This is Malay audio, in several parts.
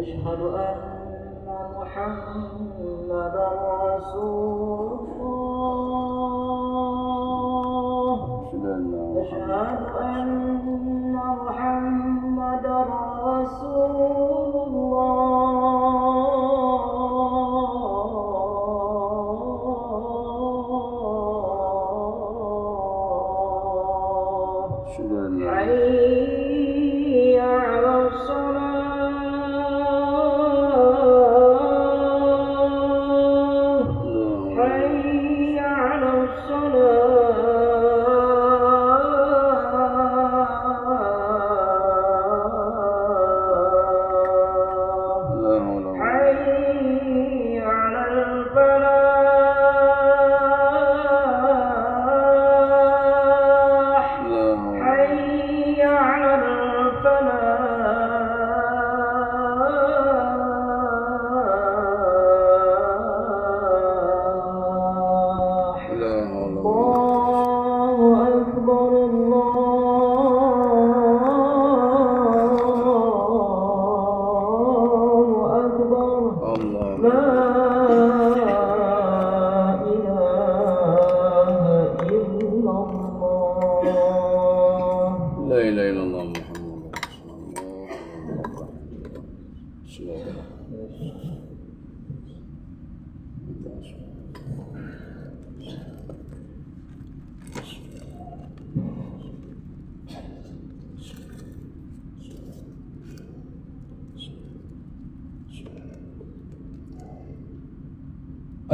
أشهد أن محمدا رسول الله أشهد أن محمدا رسول الله حي على الصلاة حي على الصلاة حي على الفلاح حي على الفلاح الله أكبر الله أكبر لا إله إلا الله لا إله إلا الله محمد رسول الله.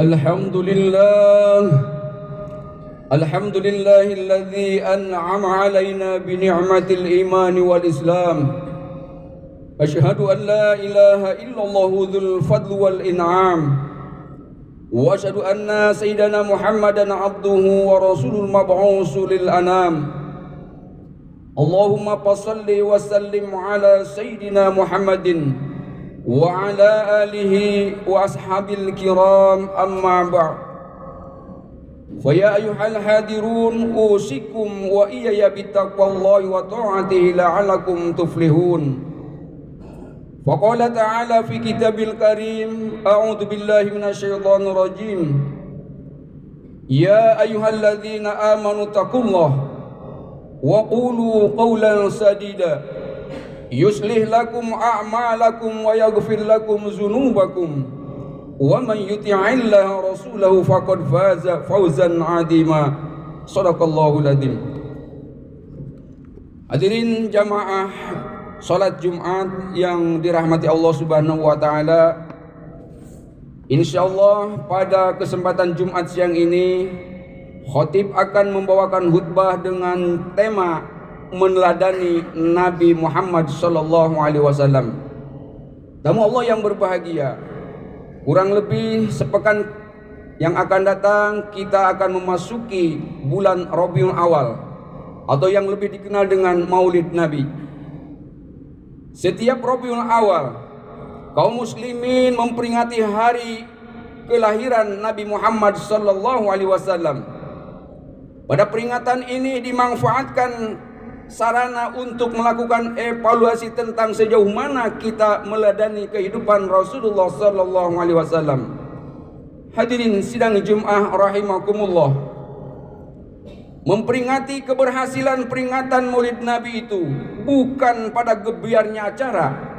الحمد لله الحمد لله الذي أنعم علينا بنعمة الإيمان والإسلام أشهد أن لا إله إلا الله ذو الفضل والإنعام وأشهد أن سيدنا محمدا عبده ورسول المبعوث للأنام اللهم صل وسلم على سيدنا محمد وعلى آله وأصحابه الكرام أما بعد فيا أيها الحاضرون أوصيكم وإياي بتقوى الله وطاعته لعلكم تفلحون فقال تعالى في كتابه الكريم أعوذ بالله من الشيطان الرجيم يا أيها الذين آمنوا اتقوا الله وقولوا قولا سديدا يصلح لكم أعمالكم ويغفر لكم ذنوبكم ومن يطع الله ورسوله فقد فاز فوزا عظيما صدق الله العظيم. Hadirin jamaah salat Jumat yang dirahmati Allah Subhanahu wa taala. Insyaallah pada kesempatan Jumat siang ini khatib akan membawakan khutbah dengan tema meneladani Nabi Muhammad sallallahu alaihi wasallam. Tamu Allah yang berbahagia, kurang lebih sepekan yang akan datang kita akan memasuki bulan Rabiul Awal atau yang lebih dikenal dengan Maulid Nabi. Setiap Rabiul Awal kaum muslimin memperingati hari kelahiran Nabi Muhammad sallallahu alaihi wasallam. Pada peringatan ini dimanfaatkan sarana untuk melakukan evaluasi tentang sejauh mana kita meladani kehidupan Rasulullah sallallahu alaihi wasallam. Hadirin sidang Jumat rahimakumullah. Memperingati keberhasilan peringatan Maulid Nabi itu bukan pada gebiarnya acara,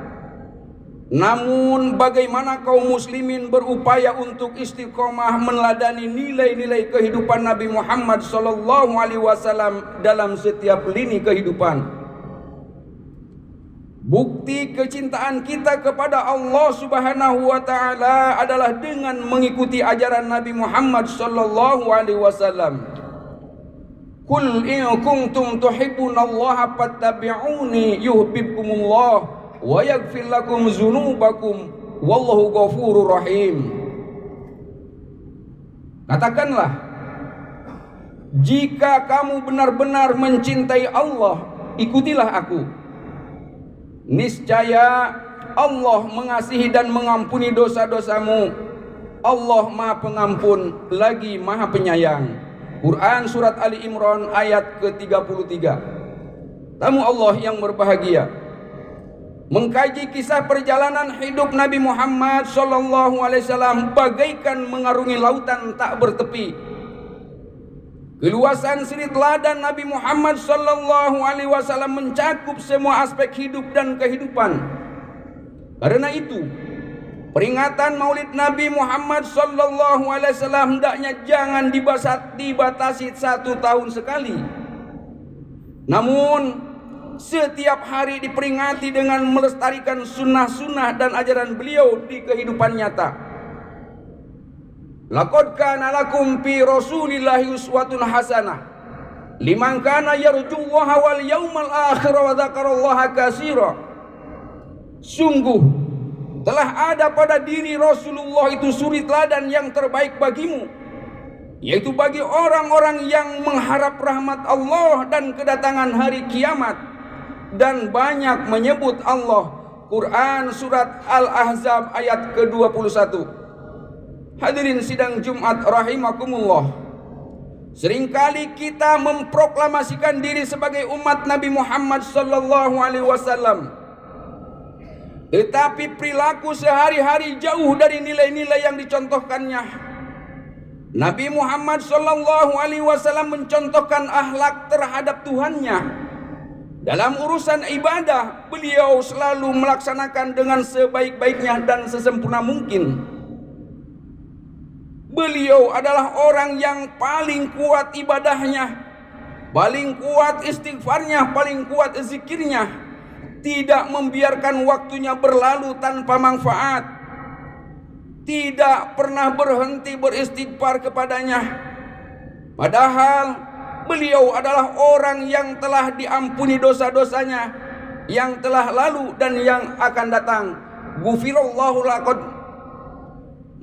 namun bagaimana kaum muslimin berupaya untuk istiqomah meneladani nilai-nilai kehidupan Nabi Muhammad sallallahu alaihi wasallam dalam setiap lini kehidupan. Bukti kecintaan kita kepada Allah Subhanahu wa taala adalah dengan mengikuti ajaran Nabi Muhammad sallallahu alaihi wasallam. Qul in kuntum tuhibbunallaha fattabi'uni yuhibbukumullah wa yaghfir lakum dzunubakum wallahu ghafurur rahim. Katakanlah, jika kamu benar-benar mencintai Allah, ikutilah aku. Niscaya Allah mengasihi dan mengampuni dosa-dosamu. Allah Maha Pengampun lagi Maha Penyayang. Quran surat Ali Imran ayat ke-33. Tamu Allah yang berbahagia, Mengkaji kisah perjalanan hidup Nabi Muhammad sallallahu alaihi wasallam bagaikan mengarungi lautan tak bertepi. Keluasan siri teladan Nabi Muhammad sallallahu alaihi wasallam mencakup semua aspek hidup dan kehidupan. Karena itu, peringatan Maulid Nabi Muhammad sallallahu alaihi wasallam hendaknya jangan dibatasi 1 tahun sekali. Namun setiap hari diperingati dengan melestarikan sunnah-sunnah dan ajaran beliau di kehidupan nyata. Laqad kana lakum fi Rasulillahi uswatun hasanah liman kana yarjullaha wal yawmal akhir wa dzakarallaha katsira. Sungguh telah ada pada diri Rasulullah itu suri teladan yang terbaik bagimu, yaitu bagi orang-orang yang mengharap rahmat Allah dan kedatangan hari kiamat dan banyak menyebut Allah. Quran surat Al-Ahzab ayat ke-21. Hadirin sidang Jumat rahimakumullah. Seringkali kita memproklamasikan diri sebagai umat Nabi Muhammad sallallahu alaihi wasallam, tetapi perilaku sehari-hari jauh dari nilai-nilai yang dicontohkannya. Nabi Muhammad sallallahu alaihi wasallam mencontohkan akhlak terhadap Tuhannya. Dalam urusan ibadah, beliau selalu melaksanakan dengan sebaik-baiknya dan sesempurna mungkin. Beliau adalah orang yang paling kuat ibadahnya, paling kuat istighfarnya, paling kuat zikirnya, tidak membiarkan waktunya berlalu tanpa manfaat, tidak pernah berhenti beristighfar kepadanya. Padahal beliau adalah orang yang telah diampuni dosa-dosanya yang telah lalu dan yang akan datang. Ghufirallahu laqad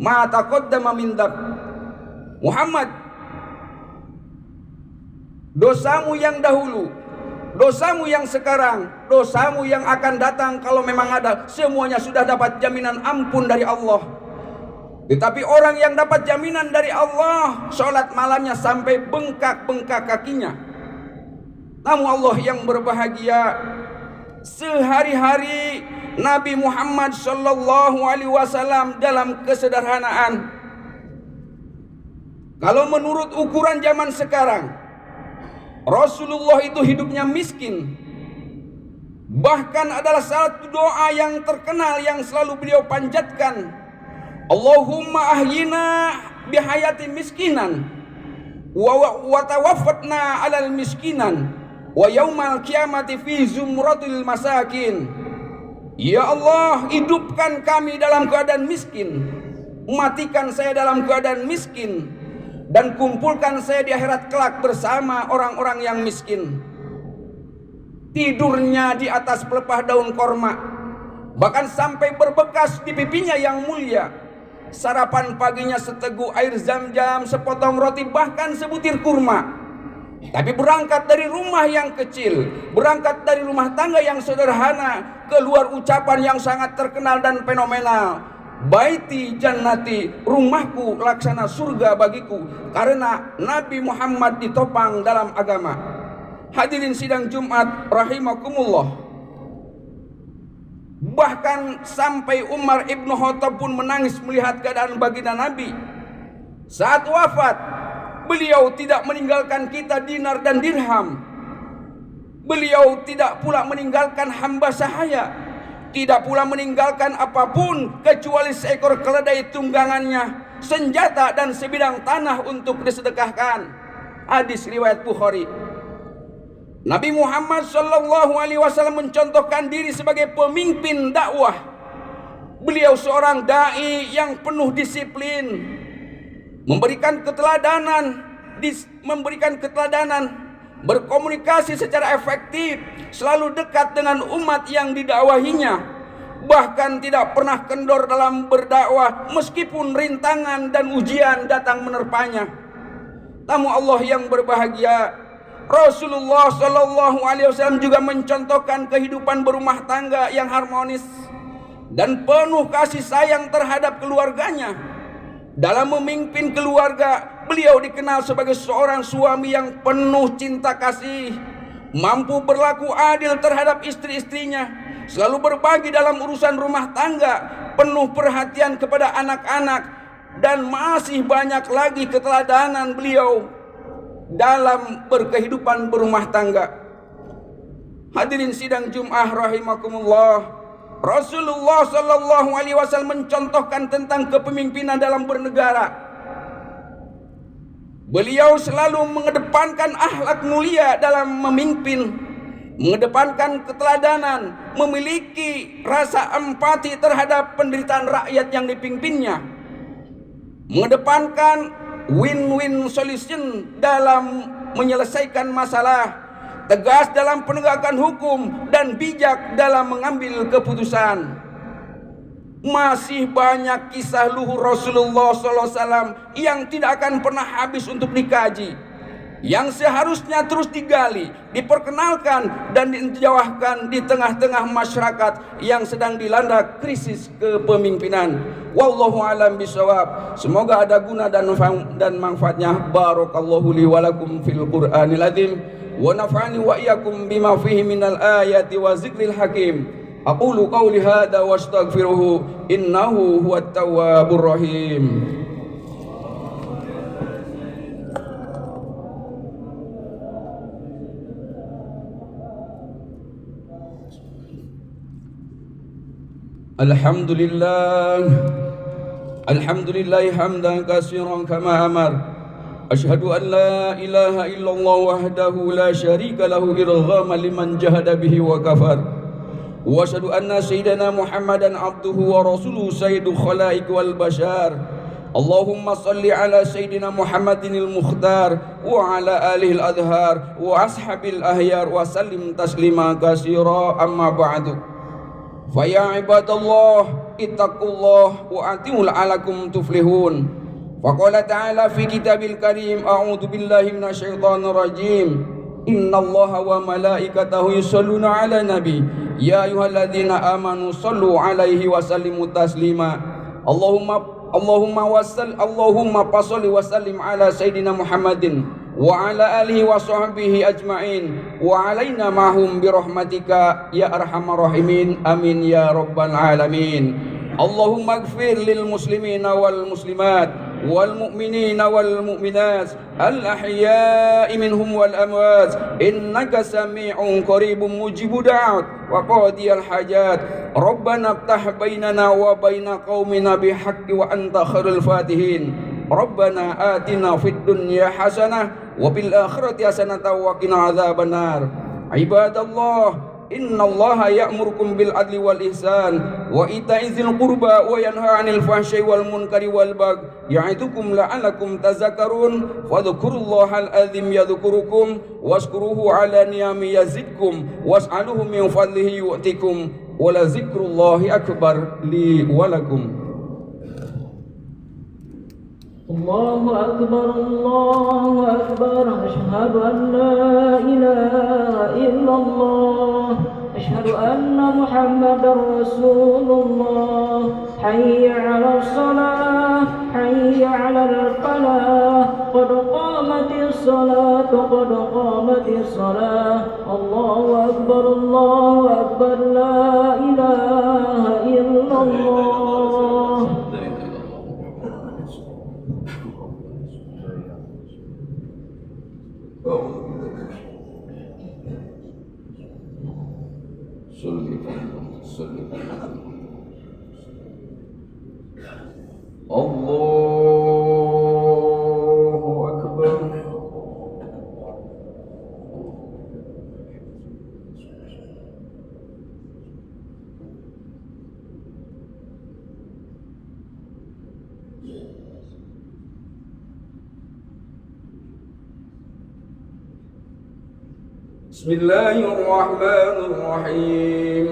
ma taqaddama min dzab. Muhammad, dosamu yang dahulu, dosamu yang sekarang, dosamu yang akan datang kalau memang ada, semuanya sudah dapat jaminan ampun dari Allah. Tetapi orang yang dapat jaminan dari Allah, sholat malamnya sampai bengkak-bengkak kakinya. Namun Allah yang berbahagia, sehari-hari Nabi Muhammad sallallahu alaihi wasallam dalam kesederhanaan. Kalau menurut ukuran zaman sekarang, Rasulullah itu hidupnya miskin. Bahkan adalah satu doa yang terkenal yang selalu beliau panjatkan, Allahumma ahyina bihayati miskinan wa tawaffatna alal miskinan wa yaumal kiamati fi zumratil masakin. Ya Allah, hidupkan kami dalam keadaan miskin, matikan saya dalam keadaan miskin, dan kumpulkan saya di akhirat kelak bersama orang-orang yang miskin. Tidurnya di atas pelepah daun korma, bahkan sampai berbekas di pipinya yang mulia. Sarapan paginya seteguk air zam-zam, sepotong roti, bahkan sebutir kurma. Tapi berangkat dari rumah yang kecil, berangkat dari rumah tangga yang sederhana, keluar ucapan yang sangat terkenal dan fenomenal, Baiti jannati, rumahku laksana surga bagiku, karena Nabi Muhammad ditopang dalam agama. Hadirin sidang Jumat rahimakumullah. Bahkan sampai Umar ibnu Khattab pun menangis melihat keadaan baginda Nabi. Saat wafat, beliau tidak meninggalkan kita dinar dan dirham. Beliau tidak pula meninggalkan hamba sahaya, tidak pula meninggalkan apapun kecuali seekor keledai tunggangannya, senjata dan sebidang tanah untuk disedekahkan. Hadis riwayat Bukhari. Nabi Muhammad sallallahu alaihi wasallam mencontohkan diri sebagai pemimpin dakwah. Beliau seorang dai yang penuh disiplin, memberikan keteladanan, berkomunikasi secara efektif, selalu dekat dengan umat yang didakwahinya, bahkan tidak pernah kendor dalam berdakwah meskipun rintangan dan ujian datang menerpanya. Tamu Allah yang berbahagia, Rasulullah sallallahu alaihi wasallam juga mencontohkan kehidupan berumah tangga yang harmonis dan penuh kasih sayang terhadap keluarganya. Dalam memimpin keluarga, beliau dikenal sebagai seorang suami yang penuh cinta kasih, mampu berlaku adil terhadap istri-istrinya, selalu berbagi dalam urusan rumah tangga, penuh perhatian kepada anak-anak, dan masih banyak lagi keteladanan beliau dalam berkehidupan berumah tangga. Hadirin sidang Jumat rahimakumullah, Rasulullah sallallahu alaihi wasallam mencontohkan tentang kepemimpinan dalam bernegara. Beliau selalu mengedepankan akhlak mulia dalam memimpin, mengedepankan keteladanan, memiliki rasa empati terhadap penderitaan rakyat yang dipimpinnya, mengedepankan win-win solution dalam menyelesaikan masalah, tegas dalam penegakan hukum, dan bijak dalam mengambil keputusan. Masih banyak kisah luhur Rasulullah SAW yang tidak akan pernah habis untuk dikaji, yang seharusnya terus digali, diperkenalkan, dan dijawahkan di tengah-tengah masyarakat yang sedang dilanda krisis kepemimpinan. Wallahu alam bisawab. Semoga ada guna dan manfaatnya. Barakallahu li wa lakum fil Qur'anil azim wa nafa'ani wa iyyakum bima fihi minal ayati wa zikril hakim. Aqulu qawli hadza wa astaghfiruhu innahu huwat tawwabur rahim. Alhamdulillah hamdan katsiran kama amar. Asyhadu an la ilaha illallah wahdahu la syarika lahu irghaman liman jahada bihi wa kafar. Wa asyhadu anna sayyidana Muhammadan abduhu wa rasuluhu sayyidul khalaiq wal bashar. Allahumma salli ala sayyidina Muhammadinil mukhtar wa ala alihi al-adhar wa ashabil ahyar wa sallim taslima katsira, amma ba'du. Fa ya ibadallah ittaqullah wa atimul alakum tuflihun. Faqala ta'ala fi kitabil karim, a'udzu billahi minasyaitonir rajim. Innallaha wa malaikatahu yusholluna 'alan nabi ya ayyuhalladzina amanu shallu 'alaihi wa sallimu taslima. Allahumma fasholli wa sallim ala sayyidina Muhammadin wa ala alihi wa sahbihi ajma'in wa alaina ma'hum bi rahmatika ya arhamar rahimin. Amin ya rabbal alamin. Allahumma ighfir lil muslimina wal muslimat wal mu'minina wal mu'minat al ahya'i minhum wal amwat innaka sami'un qaribun mujibud da'wat wa qadiyal hajat. Rabbana iftah bainana wa baina qaumina bihaqqi wa anta khairul fatihin. Rabbana atina fid dunya hasanah wa fil akhirati hasanah wa qina adzabannar. Ibadallah, innallaha ya'murukum bil adli wal ihsan wa ita'i dzil qurba wa yanha 'anil fahsya'i wal munkari wal baghi ya'idukum la'allakum tadhakkarun. Fadhkurullahal azim yadhkurukum washkuruhu 'ala ni'ami yazidkum was'aluhu min fadlihi yu'tikum wa la dzikrullahi akbar li wa lakum. Allahu akbar, Allahu akbar. Asyhadu an la ilaha illallah, asyhadu anna Muhammadar Rasulullah. Hayya 'alas salah, hayya 'alal falah, qad qamatis salat, qad qamatis salah. Allahu akbar, Allahu akbar, la ilaha illallah. Allahu akbar. Bismillahirrahmanirrahim.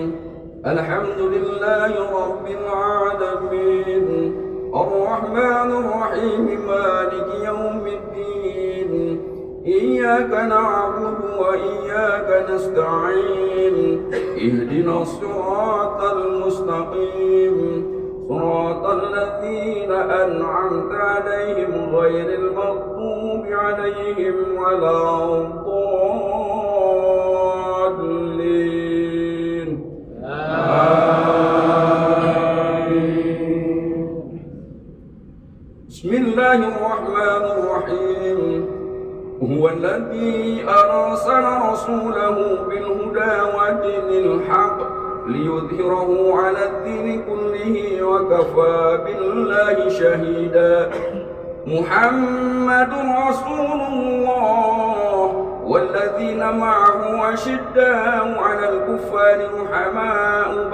Alhamdulillahi rabbil alamin. Ar-Rahmanir Rahim, Maliki yaumiddin. Iyyaka na'budu wa iyyaka nasta'in. Ihdinas siratal mustaqim. Siratal ladzina an'amta 'alaihim ghairil maghdubi 'alaihim waladdallin. هو الذي أرسل رسوله بالهدى ودين الحق ليظهره على الدين كله وكفى بالله شهيدا محمد رسول الله والذين معه أشداء على الكفار رحماء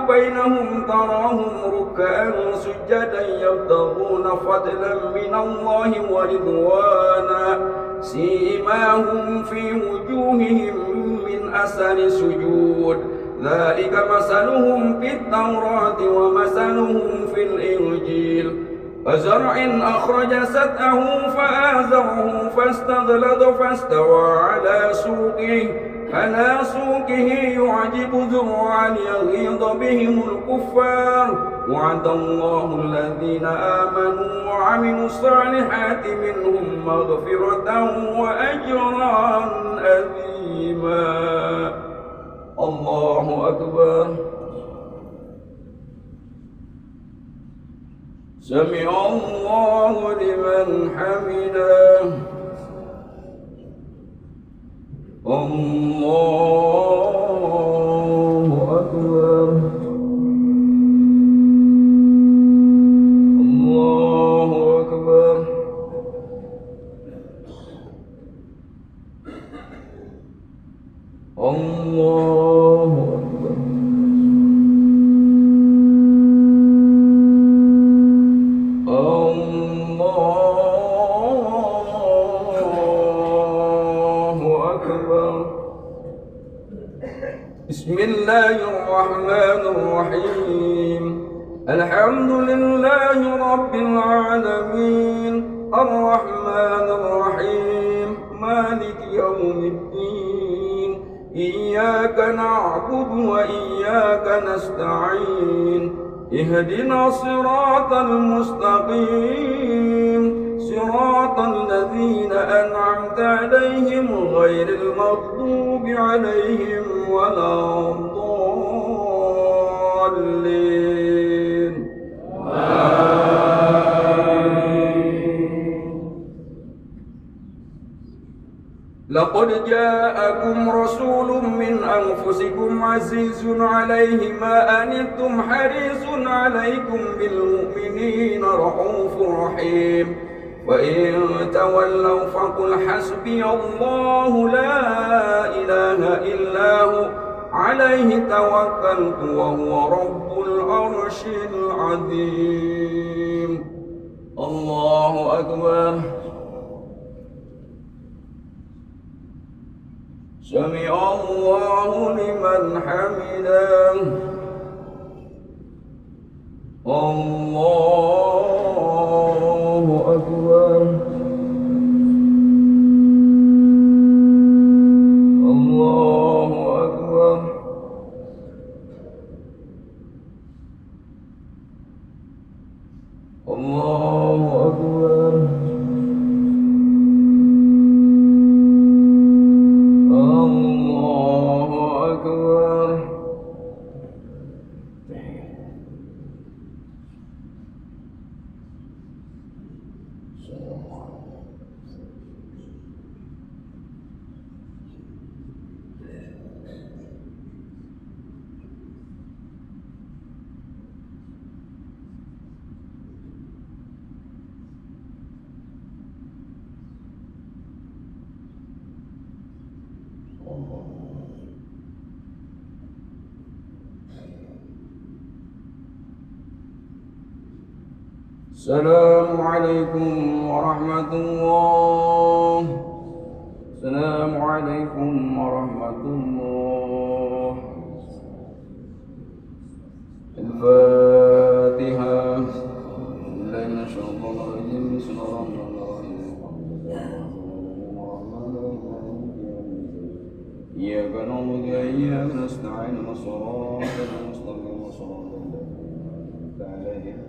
بينهم تراهم ركعا سجدا يبتغون فضلا من الله ورضوانا سيماهم في وجوههم من أثر السجود ذلك مثلهم في التوراة ومثلهم في الإنجيل كزرع أخرج شطأه فآزره فاستغلظ فاستوى على سوقه يعجب الزراع ليغيظ بهم الكفار وعد الله الذين آمنوا وعملوا الصالحات منهم مغفرة وأجرا عظيما الله أكبر سمع الله لمن حمده الله أكبر الله أكبر الله أكبر بسم الله الرحمن الرحيم الحمد لله رب العالمين الرحمن الرحيم مالك يوم الدين إياك نعبد وإياك نستعين اهدنا الصراط المستقيم صراط الذين أنعمت عليهم غير المغضوب عليهم ولا الضالين لقد جاءكم رسول من أنفسكم عزيز عليه ما أنتم حريص عليكم بالمؤمنين رؤوف رحيم وإن تولوا فقل حسبي الله لا إله إلا هو عليه توكلت وهو رب العرش العظيم الله أكبر سمع الله لمن حمده الله أكبر الله أكبر الله أكبر الله أكبر السلام عليكم ورحمة الله السلام عليكم ورحمة الله الفاتحة لا نشاء الله الرجيم بسم الله الرحمن الرحيم إياك نعبد وإياك نستعين صراط المستقيم صراط الذين عليهم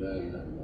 La ilaha illallah.